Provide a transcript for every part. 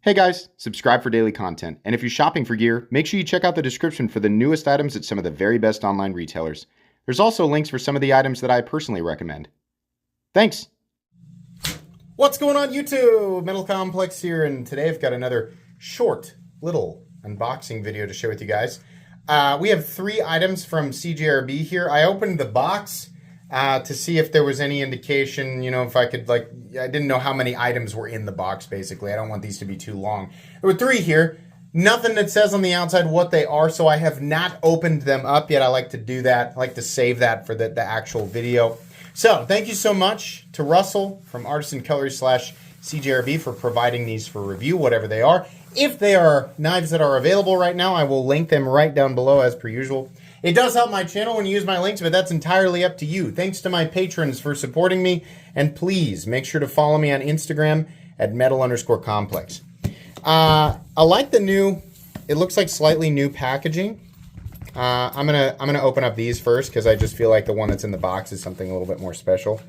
Hey guys, subscribe for daily content. And if you're shopping for gear, make sure you check out the description for the newest items at some of the very best online retailers. There's also links for some of the items that I personally recommend. Thanks! What's going on YouTube? Metal Complex here, and today I've got another short little unboxing video to share with you guys. We have 3 items from CJRB here. I opened the box to see if there was any indication, if I could, I didn't know how many items were in the box, basically. I don't want these to be too long. There were 3 here. Nothing that says on the outside what they are, so I have not opened them up yet. I like to do that. I like to save that for the actual video. So, thank you so much to Russell from Artisan Cutlery / CJRB for providing these for review, whatever they are. If they are knives that are available right now, I will link them right down below as per usual. It does help my channel when you use my links, but that's entirely up to you. Thanks to my patrons for supporting me, and please make sure to follow me on Instagram at metal_complex. I like the new, it looks like slightly new packaging. I'm gonna open up these first because I just feel like the one that's in the box is something a little bit more special.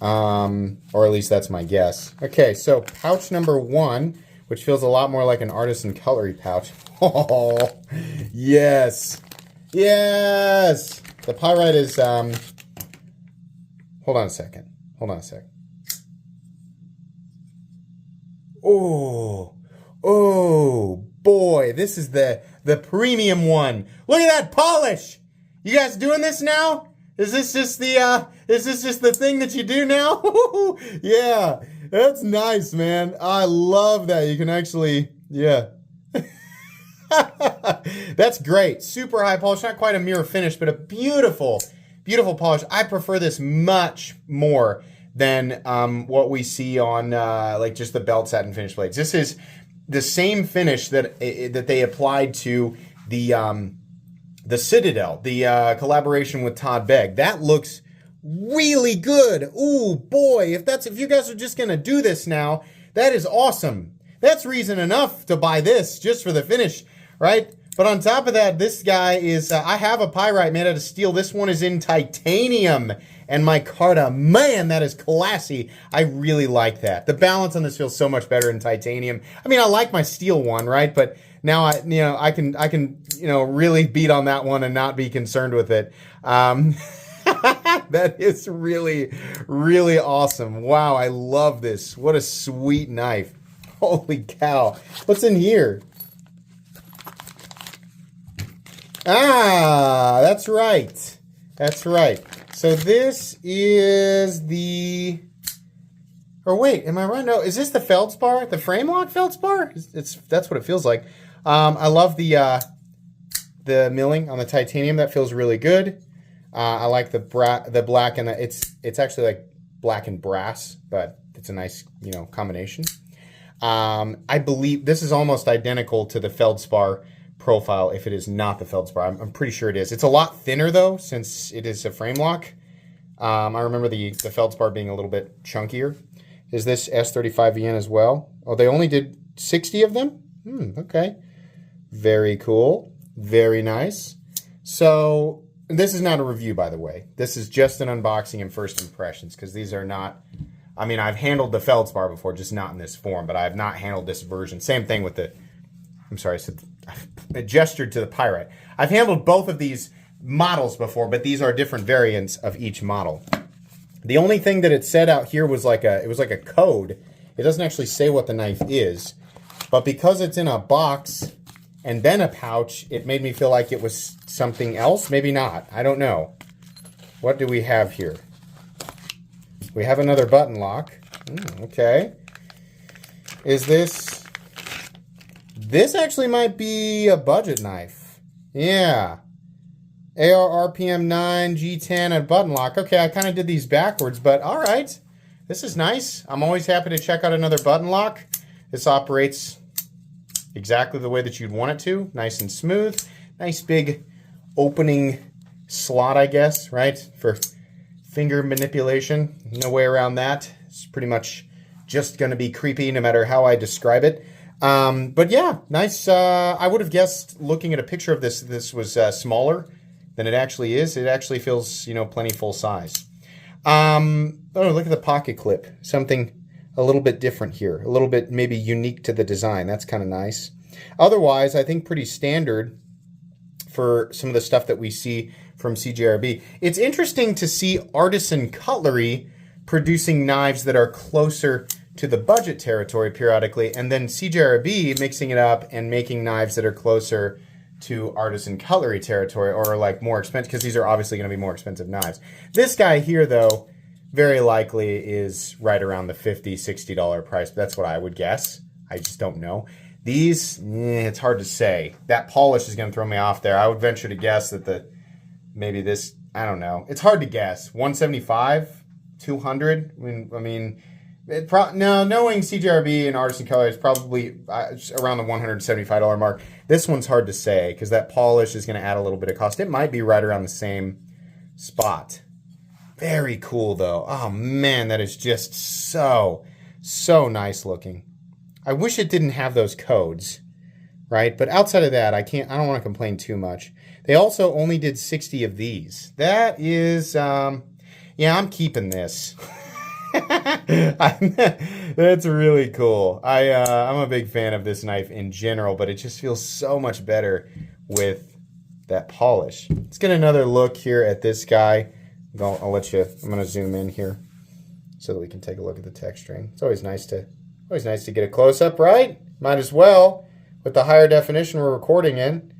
Or at least that's my guess. Okay, so pouch number 1, which feels a lot more like an Artisan Cutlery pouch. Oh, yes. Yes! The pyrite is, hold on a second. Oh, boy, this is the premium one. Look at that polish! You guys doing this now? Is this just the thing that you do now? Yeah, that's nice, man. I love that. You can actually, yeah. That's great. Super high polish. Not quite a mirror finish, but a beautiful, beautiful polish. I prefer this much more than what we see on like just the belt satin finish blades. This is the same finish that they applied to the Citadel, the collaboration with Todd Begg. That looks really good. Ooh, boy, if you guys are just gonna do this now, that is awesome. That's reason enough to buy this just for the finish, right? But on top of that, this guy is, I have a pyrite made out of steel. This one is in titanium and micarta. Man, that is classy. I really like that. The balance on this feels so much better in titanium. I mean, I like my steel one, right? But now I can really beat on that one and not be concerned with it. That is really, really awesome. Wow, I love this. What a sweet knife. Holy cow. What's in here? Ah, that's right. That's right. So this is the... Or wait, am I right? No, is this the feldspar? The frame lock feldspar? That's what it feels like. I love the milling on the titanium. That feels really good. I like the black and it's actually like black and brass, but it's a nice, combination. I believe this is almost identical to the feldspar profile if it is not the feldspar. I'm pretty sure it is. It's a lot thinner though since it is a frame lock. I remember the feldspar being a little bit chunkier. Is this S35VN as well? Oh, they only did 60 of them? Okay. Very cool. Very nice. So this is not a review, by the way. This is just an unboxing and first impressions because these are not... I mean, I've handled the feldspar before, just not in this form, but I have not handled this version. Same thing with the, I'm sorry, I gestured to the pyrite. I've handled both of these models before, but these are different variants of each model. The only thing that it said out here was like a code. It doesn't actually say what the knife is, but because it's in a box and then a pouch, it made me feel like it was something else. Maybe not. I don't know. What do we have here? We have another button lock. Okay. Is this... This actually might be a budget knife. Yeah. AR RPM 9, G10, and button lock. Okay, I kind of did these backwards, but all right. This is nice. I'm always happy to check out another button lock. This operates exactly the way that you'd want it to. Nice and smooth. Nice big opening slot, I guess, right? For finger manipulation. No way around that. It's pretty much just going to be creepy no matter how I describe it. But yeah, nice. I would have guessed looking at a picture of this was smaller than it actually is. It actually feels, plenty full size. Oh, look at the pocket clip. Something a little bit different here, a little bit maybe unique to the design. That's kind of nice. Otherwise, I think pretty standard for some of the stuff that we see from CJRB. It's interesting to see Artisan Cutlery producing knives that are closer to the budget territory periodically, and then CJRB mixing it up and making knives that are closer to Artisan Cutlery territory, or like more expensive, because these are obviously going to be more expensive knives. This guy here, though, very likely is right around the $50, $60 price. That's what I would guess. I just don't know. These, it's hard to say. That polish is going to throw me off there. I would venture to guess that maybe this, I don't know. It's hard to guess. 175, 200. I mean, no, knowing CJRB and Artisan Cutlery is probably around the $175 mark. This one's hard to say because that polish is going to add a little bit of cost. It might be right around the same spot. Very cool though. Oh man, that is just so nice looking. I wish it didn't have those codes, right? But outside of that, I don't want to complain too much. They also only did 60 of these. That is, yeah, I'm keeping this. That's really cool. I'm a big fan of this knife in general, but it just feels so much better with that polish. Let's get another look here at this guy. I'll let you, I'm going to zoom in here so that we can take a look at the texturing. It's always nice to get a close-up, right? Might as well, with the higher definition we're recording in,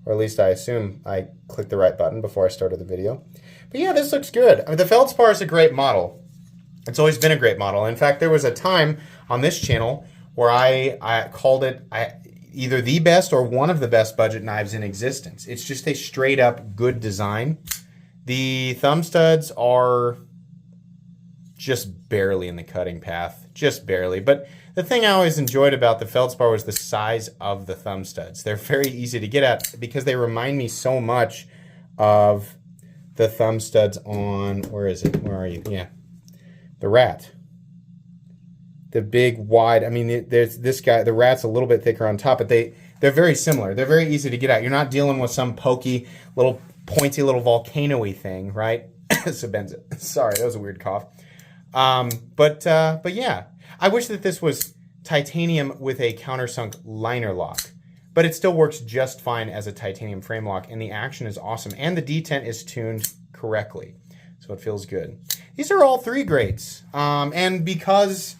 or at least I assume I clicked the right button before I started the video. But yeah, this looks good. I mean, the Feldspar is a great model. It's always been a great model. In fact, there was a time on this channel where I called it either the best or one of the best budget knives in existence. It's just a straight up good design. The thumb studs are just barely in the cutting path, just barely. But the thing I always enjoyed about the Feldspar was the size of the thumb studs. They're very easy to get at because they remind me so much of the thumb studs on, where is it? Where are you? Yeah. The Rat. The big, wide, I mean, there's this guy, the Rat's a little bit thicker on top, but they're very similar. They're very easy to get at. You're not dealing with some pokey, little pointy, little volcano-y thing, right? Sabenza. Sorry, that was a weird cough. But yeah, I wish that this was titanium with a countersunk liner lock, but it still works just fine as a titanium frame lock, and the action is awesome, and the detent is tuned correctly, so it feels good. These are all 3 grades, and because,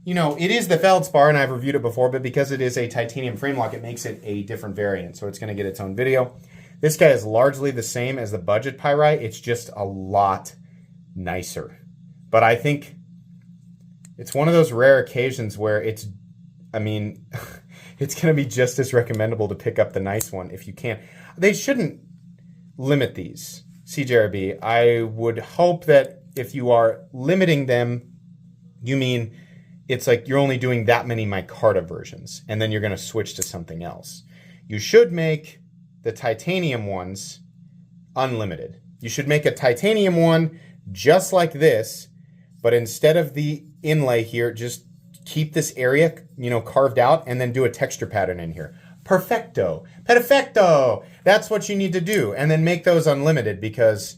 you know, it is the Feldspar, and I've reviewed it before, but because it is a titanium frame lock, it makes it a different variant, so it's going to get its own video. This guy is largely the same as the budget pyrite. It's just a lot nicer. But I think it's one of those rare occasions where it's, I mean, it's going to be just as recommendable to pick up the nice one if you can. They shouldn't limit these, CJRB. I would hope that if you are limiting them, you mean it's like you're only doing that many micarta versions, and then you're going to switch to something else. You should make the titanium ones unlimited. You should make a titanium one just like this, but instead of the inlay here, just keep this area, you know, carved out, and then do a texture pattern in here. Perfecto. Perfecto. That's what you need to do, and then make those unlimited because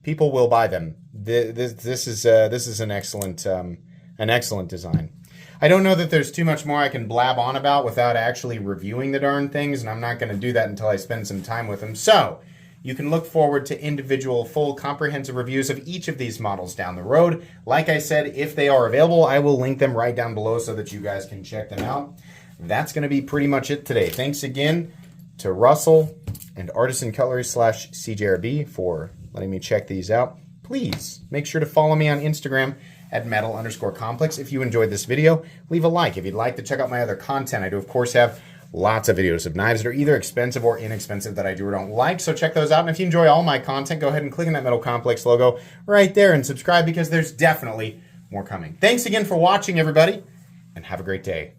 people will buy them. This is an excellent design. I don't know that there's too much more I can blab on about without actually reviewing the darn things, and I'm not going to do that until I spend some time with them. So you can look forward to individual, full, comprehensive reviews of each of these models down the road. Like I said, if they are available, I will link them right down below so that you guys can check them out. That's going to be pretty much it today. Thanks again to Russell and Artisan Cutlery / CJRB for letting me check these out. Please make sure to follow me on Instagram at metal_complex. If you enjoyed this video, leave a like. If you'd like to check out my other content, I do of course have lots of videos of knives that are either expensive or inexpensive that I do or don't like, so check those out. And if you enjoy all my content, go ahead and click on that Metal Complex logo right there and subscribe because there's definitely more coming. Thanks again for watching, everybody, and have a great day.